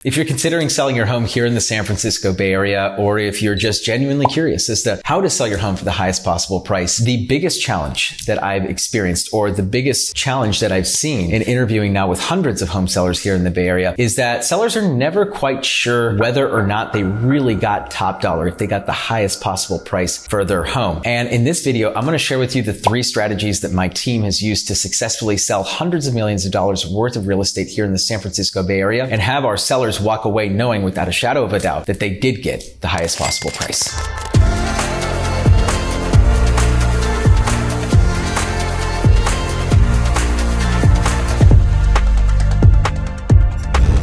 If you're considering selling your home here in the San Francisco Bay Area, or if you're just genuinely curious as to how to sell your home for the highest possible price, the biggest challenge that I've experienced, or the biggest challenge that I've seen in interviewing now with hundreds of home sellers here in the Bay Area, is that sellers are never quite sure whether or not they really got top dollar, if they got the highest possible price for their home. And in this video, I'm going to share with you the 3 strategies that my team has used to successfully sell hundreds of millions of dollars worth of real estate here in the San Francisco Bay Area and have our sellers walk away knowing without a shadow of a doubt that they did get the highest possible price.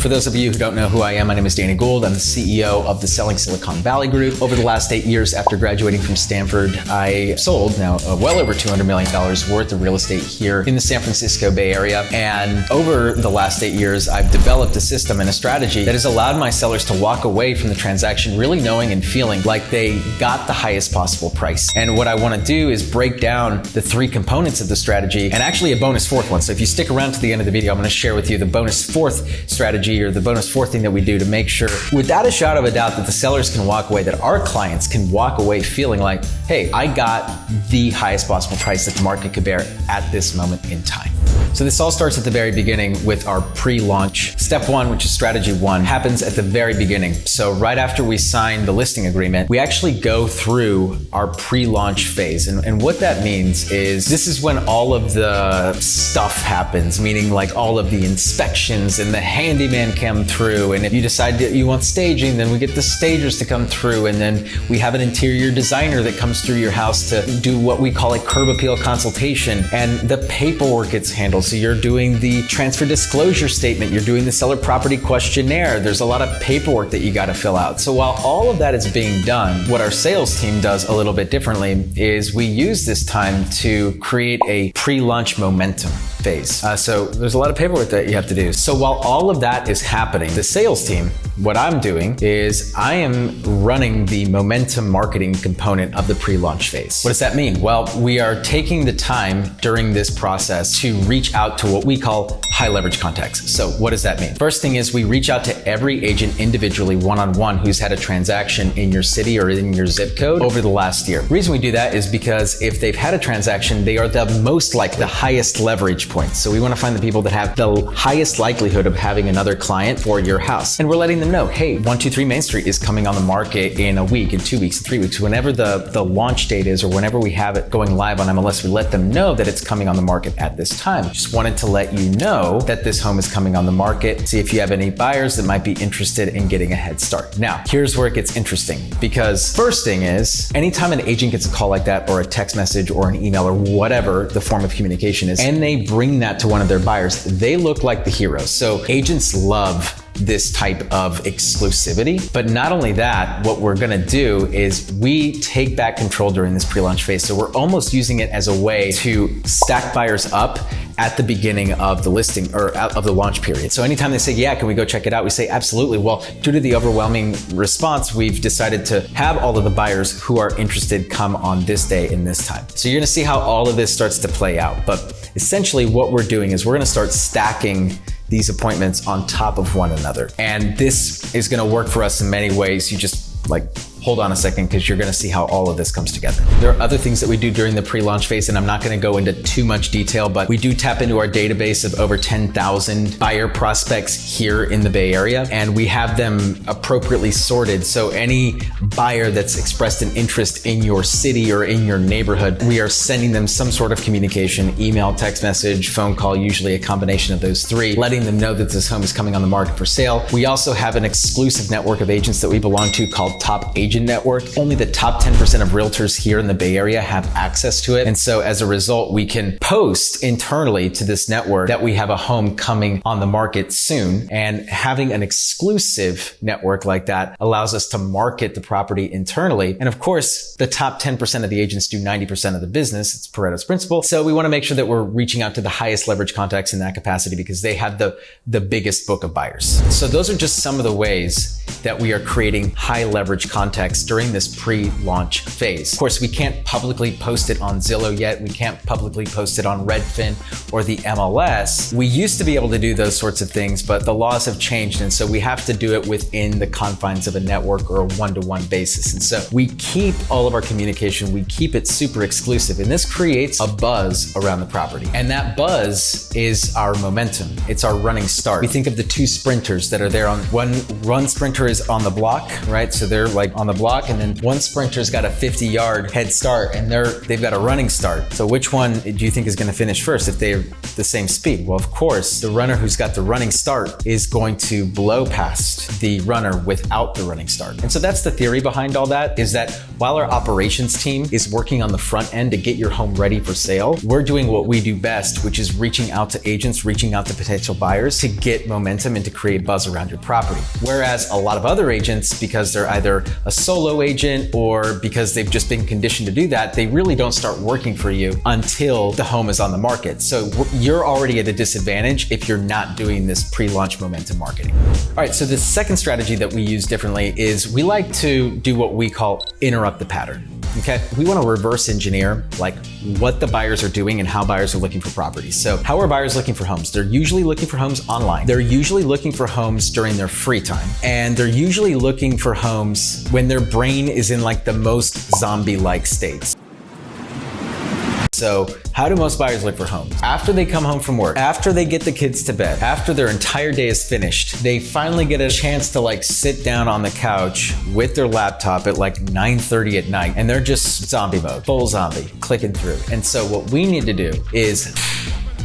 For those of you who don't know who I am, my name is Danny Gould. I'm the CEO of the Selling Silicon Valley Group. Over the last 8 years after graduating from Stanford, I sold now well over $200 million worth of real estate here in the San Francisco Bay Area. And over the last 8 years, I've developed a system and a strategy that has allowed my sellers to walk away from the transaction really knowing and feeling like they got the highest possible price. And what I want to do is break down the 3 components of the strategy and actually a bonus 4th one. So if you stick around to the end of the video, I'm going to share with you the bonus 4th strategy, or the bonus 4th thing that we do to make sure, without a shadow of a doubt, that the sellers can walk away, that our clients can walk away feeling like, hey, I got the highest possible price that the market could bear at this moment in time. So this all starts at the very beginning with our pre-launch. Step 1, which is strategy 1, happens at the very beginning. So right after we sign the listing agreement, we actually go through our pre-launch phase. And what that means is this is when all of the stuff happens, meaning like all of the inspections and the handyman come through. And if you decide that you want staging, then we get the stagers to come through. And then we have an interior designer that comes through your house to do what we call a curb appeal consultation. And the paperwork gets handled. So you're doing the transfer disclosure statement, you're doing the seller property questionnaire. There's a lot of paperwork that you got to fill out. So while all of that is being done, what our sales team does a little bit differently is we use this time to create a pre-launch momentum phase. So there's a lot of paperwork that you have to do. So while all of that is happening, the sales team, what I'm doing is I am running the momentum marketing component of the pre-launch phase. What does that mean? Well, we are taking the time during this process to reach out to what we call high leverage contacts. So what does that mean? First thing is we reach out to every agent individually, one-on-one, who's had a transaction in your city or in your zip code over the last year. The reason we do that is because if they've had a transaction, they are the most like the highest leverage points. So we want to find the people that have the highest likelihood of having another client for your house. And we're letting them know, hey, 123 Main Street is coming on the market in a week, in 2 weeks, in 3 weeks, whenever the launch date is, or whenever we have it going live on MLS, we let them know that it's coming on the market at this time. Just wanted to let you know that this home is coming on the market. See if you have any buyers that might be interested in getting a head start. Now, here's where it gets interesting, because first thing is, anytime an agent gets a call like that, or a text message or an email or whatever the form of communication is, and they bring that to one of their buyers, they look like the heroes. So agents love this type of exclusivity. But not only that, what we're gonna do is we take back control during this pre-launch phase. So we're almost using it as a way to stack buyers up at the beginning of the listing or out of the launch period. So anytime they say, yeah, can we go check it out? We say, absolutely. Well, due to the overwhelming response, we've decided to have all of the buyers who are interested come on this day and this time. So you're gonna see how all of this starts to play out. But essentially what we're doing is we're gonna start stacking these appointments on top of one another. And this is gonna work for us in many ways. You just hold on a second, because you're gonna see how all of this comes together. There are other things that we do during the pre-launch phase, and I'm not gonna go into too much detail, but we do tap into our database of over 10,000 buyer prospects here in the Bay Area, and we have them appropriately sorted. So any buyer that's expressed an interest in your city or in your neighborhood, we are sending them some sort of communication, email, text message, phone call, usually a combination of those 3, letting them know that this home is coming on the market for sale. We also have an exclusive network of agents that we belong to called Top Agent Network. Only the top 10% of realtors here in the Bay Area have access to it. And so as a result, we can post internally to this network that we have a home coming on the market soon. And having an exclusive network like that allows us to market the property internally. And of course, the top 10% of the agents do 90% of the business. It's Pareto's principle. So we want to make sure that we're reaching out to the highest leverage contacts in that capacity, because they have the biggest book of buyers. So those are just some of the ways that we are creating high leverage contacts text during this pre-launch phase. Of course, we can't publicly post it on Zillow yet. We can't publicly post it on Redfin or the MLS. We used to be able to do those sorts of things, but the laws have changed, and so we have to do it within the confines of a network or a one-to-one basis. And so we keep all of our communication, we keep it super exclusive, and this creates a buzz around the property. And that buzz is our momentum. It's our running start. We think of the two sprinters that are there on one sprinter is on the block, right? So they're like on the block, and then one sprinter's got a 50-yard head start, and they've got a running start. So which one do you think is going to finish first if they're the same speed? Well, of course, the runner who's got the running start is going to blow past the runner without the running start. And so that's the theory behind all that, is that while our operations team is working on the front end to get your home ready for sale, we're doing what we do best, which is reaching out to agents, reaching out to potential buyers to get momentum and to create buzz around your property. Whereas a lot of other agents, because they're either a solo agent or because they've just been conditioned to do that, they really don't start working for you until the home is on the market. So you're already at a disadvantage if you're not doing this pre-launch momentum marketing. All right, so the second strategy that we use differently is we like to do what we call interrupt the pattern. Okay, we want to reverse engineer like what the buyers are doing and how buyers are looking for properties. So how are buyers looking for homes? They're usually looking for homes online. They're usually looking for homes during their free time. And they're usually looking for homes when their brain is in like the most zombie-like states. So how do most buyers look for homes? After they come home from work, after they get the kids to bed, after their entire day is finished, they finally get a chance to like sit down on the couch with their laptop at like 9:30 at night, and they're just zombie mode, full zombie, clicking through. And so what we need to do is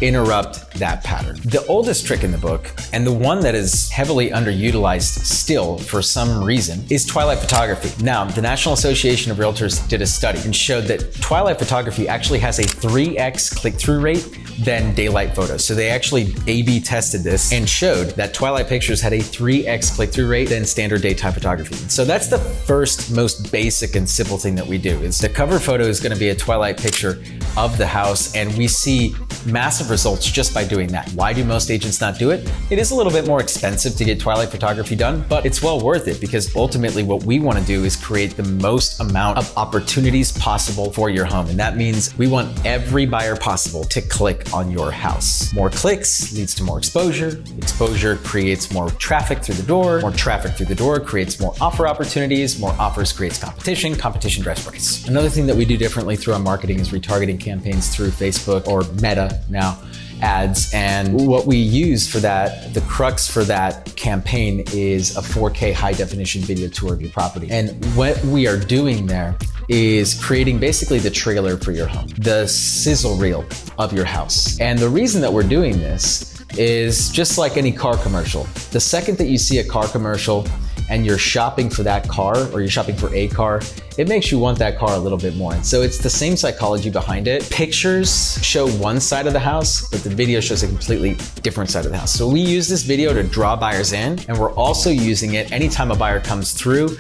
interrupt that pattern. The oldest trick in the book, and the one that is heavily underutilized still for some reason, is twilight photography. Now, the National Association of Realtors did a study and showed that twilight photography actually has a 3x click-through rate than daylight photos. So they actually A/B tested this and showed that twilight pictures had a 3x click-through rate than standard daytime photography. So that's the first most basic and simple thing that we do, is the cover photo is going to be a twilight picture of the house, and we see massive results just by doing that. Why do most agents not do it? It is a little bit more expensive to get twilight photography done, but it's well worth it, because ultimately what we want to do is create the most amount of opportunities possible for your home. And that means we want every buyer possible to click on your house. More clicks leads to more exposure. Exposure creates more traffic through the door. More traffic through the door creates more offer opportunities. More offers creates competition. Competition drives price. Another thing that we do differently through our marketing is retargeting campaigns through Facebook, or Meta now, ads. And what we use for that, the crux for that campaign, is a 4K high definition video tour of your property. And what we are doing there is creating basically the trailer for your home, the sizzle reel of your house. And the reason that we're doing this is just like any car commercial. The second that you see a car commercial and you're shopping for that car, or you're shopping for a car, it makes you want that car a little bit more. And so it's the same psychology behind it. Pictures show one side of the house, but the video shows a completely different side of the house. So we use this video to draw buyers in, and we're also using it anytime a buyer comes through,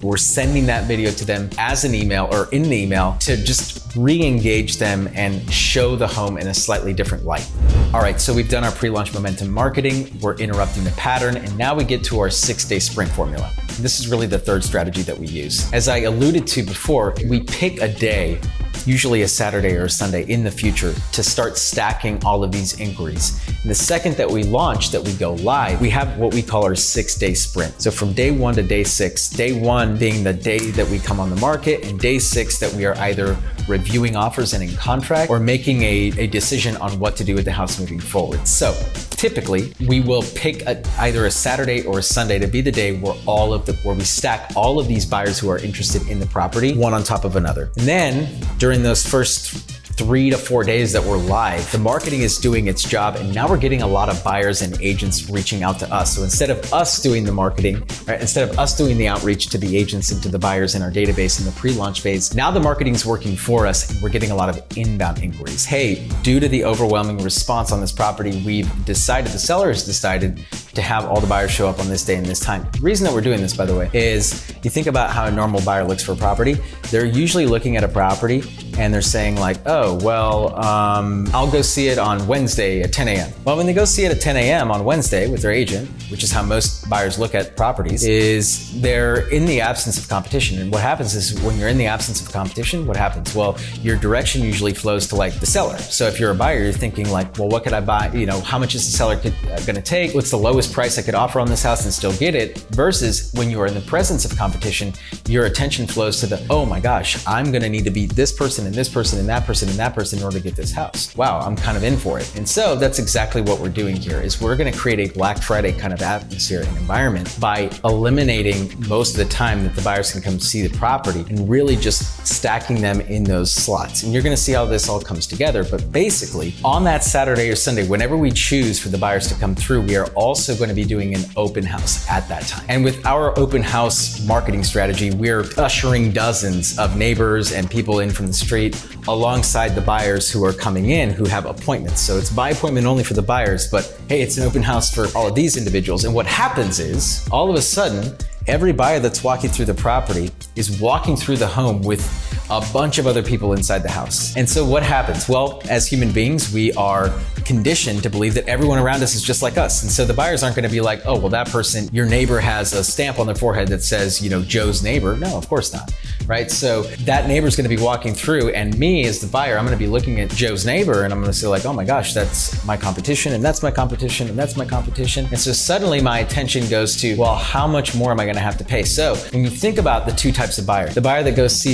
we're sending that video to them as an email or in the email to just re-engage them and show the home in a slightly different light. All right, so we've done our pre-launch momentum marketing, we're interrupting the pattern, and now we get to our 6-day sprint formula. This is really the third strategy that we use. As I alluded to before, we pick a day, usually a Saturday or a Sunday in the future, to start stacking all of these inquiries. And the second that we launch, that we go live, we have what we call our 6-day sprint. So from day 1 to day 6, day 1 being the day that we come on the market, and day 6 that we are either reviewing offers and in contract, or making a decision on what to do with the house moving forward. So typically we will pick either a Saturday or a Sunday to be the day where we stack all of these buyers who are interested in the property, one on top of another. And then during those first 3 to 4 days that we're live, the marketing is doing its job, and now we're getting a lot of buyers and agents reaching out to us. So instead of us doing the marketing, right, instead of us doing the outreach to the agents and to the buyers in our database in the pre-launch phase, now the marketing's working for us, and we're getting a lot of inbound inquiries. Hey, due to the overwhelming response on this property, the seller has decided to have all the buyers show up on this day and this time. The reason that we're doing this, by the way, is you think about how a normal buyer looks for a property. They're usually looking at a property and they're saying like, oh, well, I'll go see it on Wednesday at 10 a.m. Well, when they go see it at 10 a.m. on Wednesday with their agent, which is how most buyers look at properties is they're in the absence of competition. And what happens is when you're in the absence of competition, what happens? Well, your direction usually flows to like the seller. So if you're a buyer, you're thinking like, well, what could I buy? You know, how much is the seller going to take? What's the lowest price I could offer on this house and still get it? Versus when you are in the presence of competition, your attention flows to the, oh my gosh, I'm going to need to beat this person and this person and that person and that person in order to get this house. Wow, I'm kind of in for it. And so that's exactly what we're doing here is we're going to create a Black Friday kind of atmosphere and environment by eliminating most of the time that the buyers can come see the property and really just stacking them in those slots. And you're going to see how this all comes together. But basically on that Saturday or Sunday, whenever we choose for the buyers to come through, we are also going to be doing an open house at that time. And with our open house marketing strategy, we're ushering dozens of neighbors and people in from the street alongside the buyers who are coming in who have appointments. So it's by appointment only for the buyers, but hey, it's an open house for all of these individuals. And what happens is all of a sudden, every buyer that's walking through the property is walking through the home with a bunch of other people inside the house. And so what happens? Well, as human beings, we are conditioned to believe that everyone around us is just like us. And so the buyers aren't going to be like, oh, well, that person, your neighbor has a stamp on their forehead that says, you know, Joe's neighbor. No, of course not, right? So that neighbor's going to be walking through, and me as the buyer, I'm going to be looking at Joe's neighbor and I'm going to say like, oh my gosh, that's my competition and that's my competition and that's my competition. And so suddenly my attention goes to, well, how much more am I going to have to pay? So when you think about the two types of buyer, the buyer that goes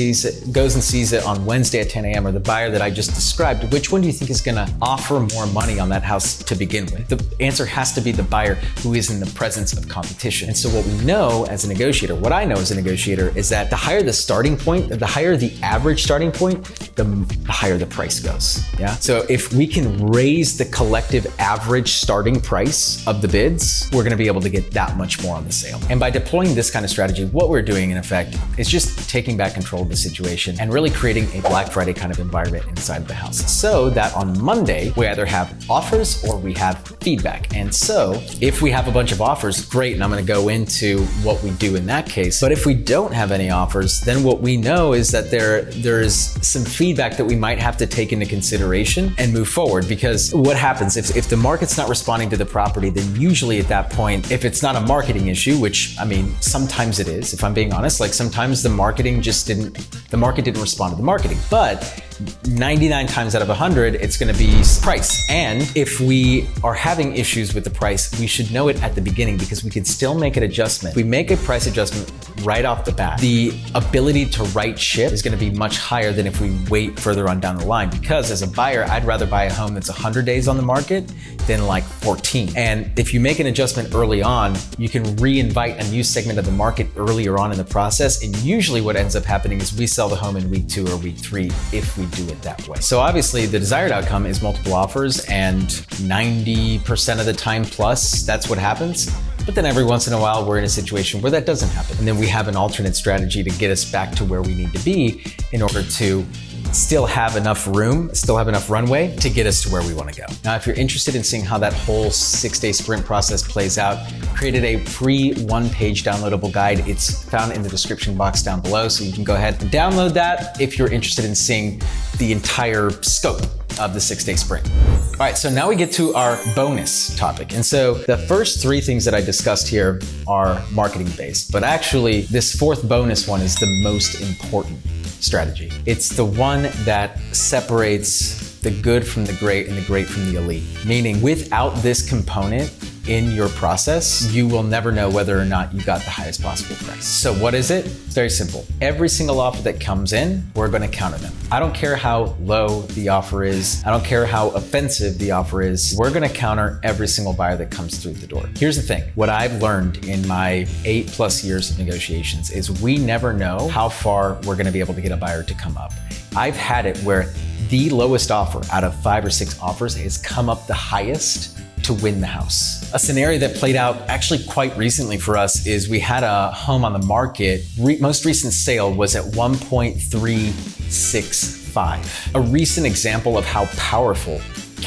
and sees it on Wednesday at 10 a.m. or the buyer that I just described, which one do you think is going to offer more money on that house to begin with? The answer has to be the buyer who is in the presence of competition. And so what we know as a negotiator, what I know as a negotiator is that the higher the starting point, the higher the average starting point, the higher the price goes. Yeah. So if we can raise the collective average starting price of the bids, we're going to be able to get that much more on the sale. And by deploying this kind of strategy, what we're doing in effect is just taking back control of the situation and really creating a Black Friday kind of environment inside of the house so that on Monday, we either have offers or we have feedback. And so if we have a bunch of offers, great. And I'm going to go into what we do in that case. But if we don't have any offers, then what we know is that there is some feedback that we might have to take into consideration and move forward. Because what happens if the market's not responding to the property, then usually at that point, if it's not a marketing issue, which I mean, sometimes it is, if I'm being honest, like sometimes the market didn't respond to the marketing, but 99 times out of 100, it's going to be price. And if we are having issues with the price, we should know it at the beginning because we can still make an adjustment. If we make a price adjustment right off the bat, the ability to right ship is going to be much higher than if we wait further on down the line. Because as a buyer, I'd rather buy a home that's 100 days on the market than like 14. And if you make an adjustment early on, you can re-invite a new segment of the market earlier on in the process. And usually what ends up happening is we sell the home in week 2 or week 3 if we do it that way. So obviously the desired outcome is multiple offers, and 90% of the time plus, that's what happens. But then every once in a while, we're in a situation where that doesn't happen. And then we have an alternate strategy to get us back to where we need to be in order to still have enough room, still have enough runway to get us to where we want to go. Now, if you're interested in seeing how that whole 6-day sprint process plays out, created a free 1-page downloadable guide. It's found in the description box down below, so you can go ahead and download that if you're interested in seeing the entire scope of the 6-day sprint. All right, so now we get to our bonus topic. And so the first 3 things that I discussed here are marketing based, but actually this 4th bonus one is the most important strategy. It's the one that separates the good from the great and the great from the elite. Meaning without this component in your process, you will never know whether or not you got the highest possible price. So what is it? It's very simple. Every single offer that comes in, we're going to counter them. I don't care how low the offer is. I don't care how offensive the offer is. We're going to counter every single buyer that comes through the door. Here's the thing. What I've learned in my 8+ years of negotiations is we never know how far we're going to be able to get a buyer to come up. I've had it where the lowest offer out of 5 or 6 offers has come up the highest to win the house. A scenario that played out actually quite recently for us is we had a home on the market. Most recent sale was at 1.365. A recent example of how powerful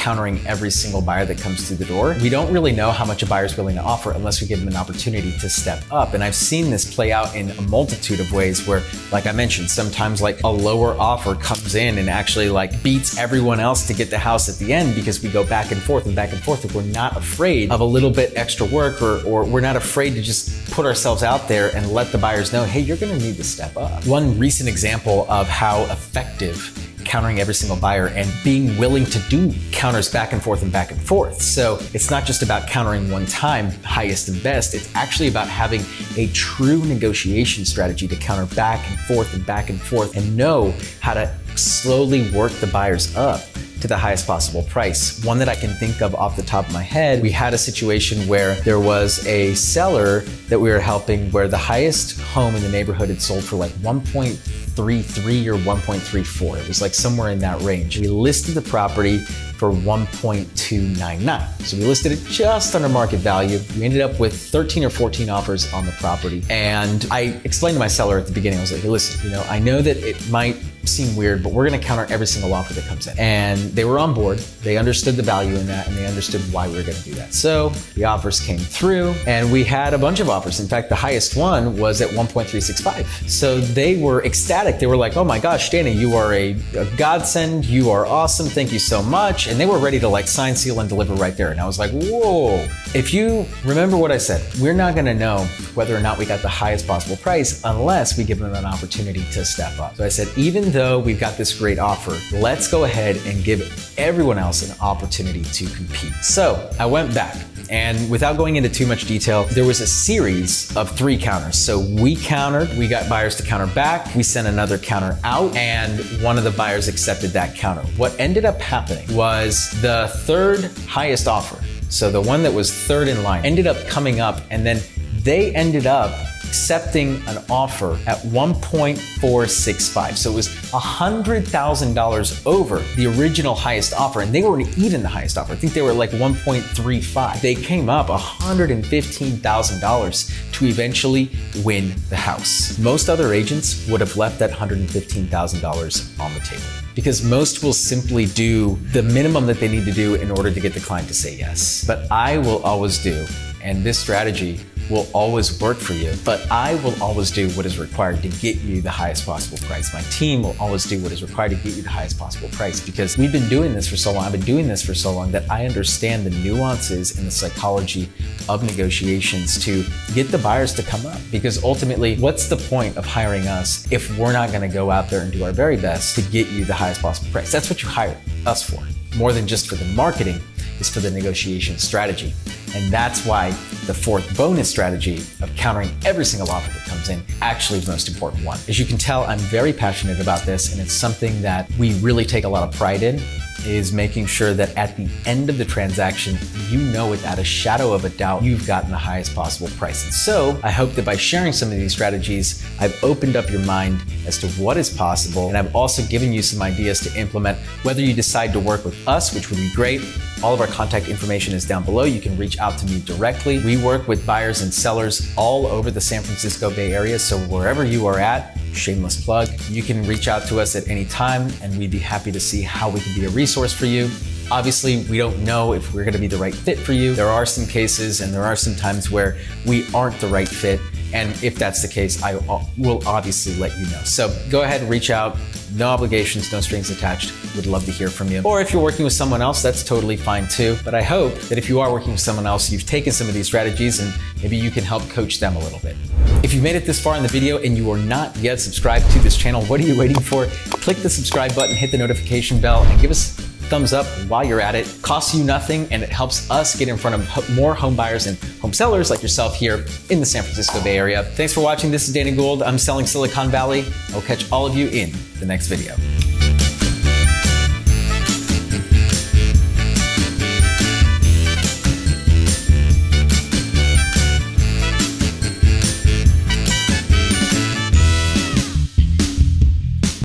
countering every single buyer that comes through the door. We don't really know how much a buyer's willing to offer unless we give them an opportunity to step up. And I've seen this play out in a multitude of ways where, like I mentioned, sometimes like a lower offer comes in and actually like beats everyone else to get the house at the end because we go back and forth and back and forth. If we're not afraid of a little bit extra work or we're not afraid to just put ourselves out there and let the buyers know, hey, you're gonna need to step up. One recent example of how effective countering every single buyer and being willing to do counters back and forth and back and forth. So it's not just about countering one time, highest and best. It's actually about having a true negotiation strategy to counter back and forth and back and forth and know how to slowly work the buyers up to the highest possible price. One that I can think of off the top of my head, we had a situation where there was a seller that we were helping where the highest home in the neighborhood had sold for like 1.33 or 1.34. It was like somewhere in that range. We listed the property for 1.299. So we listed it just under market value. We ended up with 13 or 14 offers on the property. And I explained to my seller at the beginning, I was like, hey, listen, I know that it might seem weird, but we're gonna counter every single offer that comes in. And they were on board. They understood the value in that and they understood why we were gonna do that. So the offers came through and we had a bunch of offers. In fact, the highest one was at 1.365. So they were ecstatic. They were like, oh my gosh, Danny, you are a godsend. You are awesome. Thank you so much. And they were ready to like sign, seal, and deliver right there. And I was like, whoa. If you remember what I said, we're not gonna know whether or not we got the highest possible price unless we give them an opportunity to step up. So I said, even though we've got this great offer, let's go ahead and give everyone else an opportunity to compete. So I went back, and without going into too much detail, there was a series of 3 counters. So we countered, we got buyers to counter back, we sent another counter out, and one of the buyers accepted that counter. What ended up happening was the third highest offer, so the one that was third in line, ended up coming up, and then they ended up accepting an offer at 1.465. So it was $100,000 over the original highest offer, and they weren't even the highest offer. I think they were like 1.35. They came up $115,000 to eventually win the house. Most other agents would have left that $115,000 on the table because most will simply do the minimum that they need to do in order to get the client to say yes. But I will always do, and this strategy will always work for you, but I will always do what is required to get you the highest possible price. My team will always do what is required to get you the highest possible price because we've been doing this for so long. I've been doing this for so long that I understand the nuances and the psychology of negotiations to get the buyers to come up. Because ultimately, what's the point of hiring us if we're not gonna go out there and do our very best to get you the highest possible price? That's what you hired us for. More than just for the marketing, is for the negotiation strategy. And that's why the fourth bonus strategy of countering every single offer that comes in actually the most important one. As you can tell, I'm very passionate about this, and it's something that we really take a lot of pride in, is making sure that at the end of the transaction, you know without a shadow of a doubt, you've gotten the highest possible price. And so I hope that by sharing some of these strategies, I've opened up your mind as to what is possible. And I've also given you some ideas to implement, whether you decide to work with us, which would be great. All of our contact information is down below. You can reach out to me directly. We work with buyers and sellers all over the San Francisco Bay Area. So wherever you are at, shameless plug, you can reach out to us at any time and we'd be happy to see how we can be a resource for you. Obviously, we don't know if we're gonna be the right fit for you. There are some cases and there are some times where we aren't the right fit. And if that's the case, I will obviously let you know. So go ahead and reach out. No obligations, no strings attached. Would love to hear from you. Or if you're working with someone else, that's totally fine too. But I hope that if you are working with someone else, you've taken some of these strategies and maybe you can help coach them a little bit. If you made it this far in the video and you are not yet subscribed to this channel, what are you waiting for? Click the subscribe button, hit the notification bell, and give us thumbs up while you're at it. Costs you nothing, and it helps us get in front of more home buyers and home sellers like yourself here in the San Francisco Bay Area. Thanks for watching. This is Danny Gould. I'm selling Silicon Valley. I'll catch all of you in the next video.